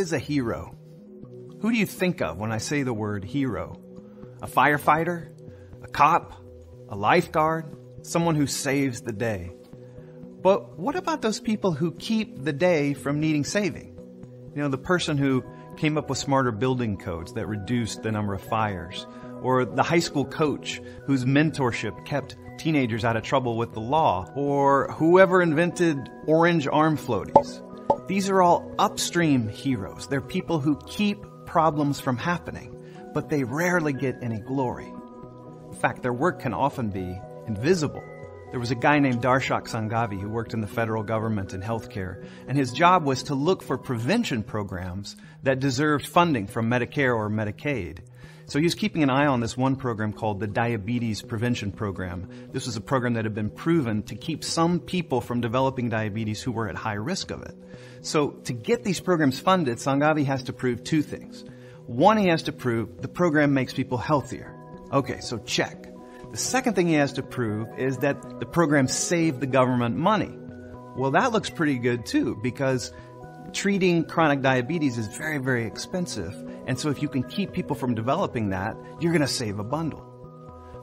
is a hero? Who do you think of when I say the word hero? A firefighter? A cop? A lifeguard? Someone who saves the day. But what about those people who keep the day from needing saving? You know, the person who came up with smarter building codes that reduced the number of fires, or the high school coach whose mentorship kept teenagers out of trouble with the law, or whoever invented orange arm floaties. These are all upstream heroes. They're people who keep problems from happening, but they rarely get any glory. In fact, their work can often be invisible. There was a guy named Darshak Sanghavi who worked in the federal government in healthcare, and his job was to look for prevention programs that deserved funding from Medicare or Medicaid. So he was keeping an eye on this one program called the Diabetes Prevention Program. This was a program that had been proven to keep some people from developing diabetes who were at high risk of it. So to get these programs funded, Sanghavi has to prove two things. One, he has to prove the program makes people healthier. Okay, so check. The second thing he has to prove is that the program saved the government money. Well, that looks pretty good too, because treating chronic diabetes is very, very expensive. And so if you can keep people from developing that, you're going to save a bundle.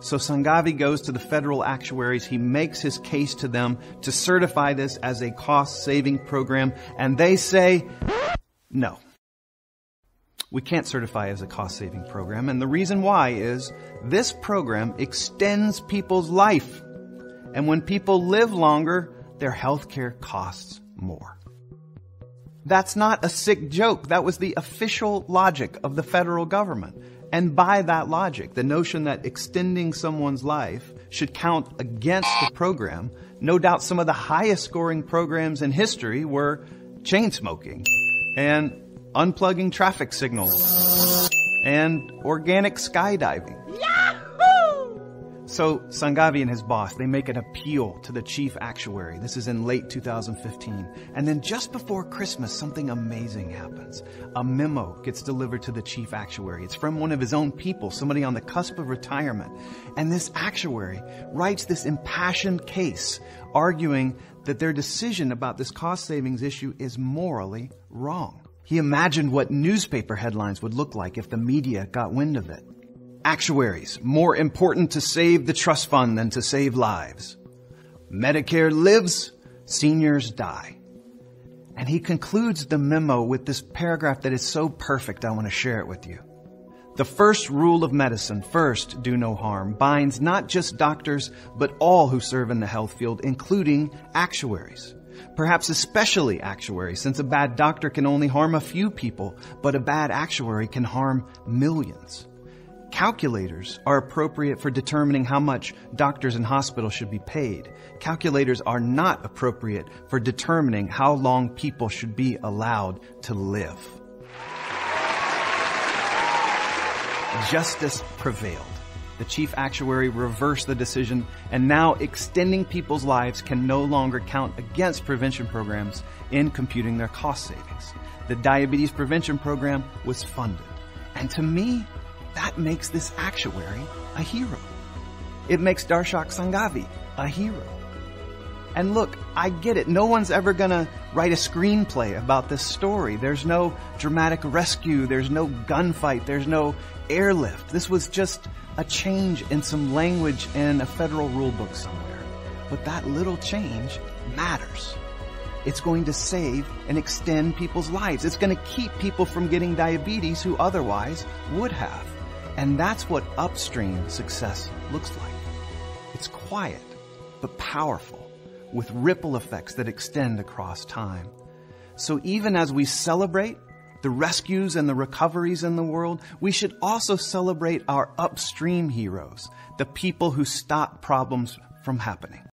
So Sanghavi goes to the federal actuaries. He makes his case to them to certify this as a cost-saving program. And they say, no. We can't certify as a cost-saving program, and the reason why is this program extends people's life. And when people live longer, their health care costs more. That's not a sick joke. That was the official logic of the federal government. And by that logic, the notion that extending someone's life should count against the program, no doubt some of the highest scoring programs in history were chain smoking and unplugging traffic signals and organic skydiving. Yahoo! So Sanghavi and his boss, they make an appeal to the chief actuary. This is in late 2015. And then just before Christmas, something amazing happens. A memo gets delivered to the chief actuary. It's from one of his own people, somebody on the cusp of retirement. And this actuary writes this impassioned case, arguing that their decision about this cost savings issue is morally wrong. He imagined what newspaper headlines would look like if the media got wind of it. Actuaries, more important to save the trust fund than to save lives. Medicare lives, seniors die. And he concludes the memo with this paragraph that is so perfect, I want to share it with you. The first rule of medicine, first, do no harm, binds not just doctors, but all who serve in the health field, including actuaries. Perhaps especially actuaries, since a bad doctor can only harm a few people, but a bad actuary can harm millions. Calculators are appropriate for determining how much doctors and hospitals should be paid. Calculators are not appropriate for determining how long people should be allowed to live. Justice prevailed. The chief actuary reversed the decision, and now extending people's lives can no longer count against prevention programs in computing their cost savings. The diabetes prevention program was funded. And to me, that makes this actuary a hero. It makes Darshak Sanghavi a hero. And look, I get it. No one's ever going to write a screenplay about this story. There's no dramatic rescue. There's no gunfight. There's no airlift. This was just a change in some language in a federal rule book somewhere. But that little change matters. It's going to save and extend people's lives. It's going to keep people from getting diabetes who otherwise would have. And that's what upstream success looks like. It's quiet, but powerful, with ripple effects that extend across time. So even as we celebrate the rescues and the recoveries in the world, we should also celebrate our upstream heroes, the people who stop problems from happening.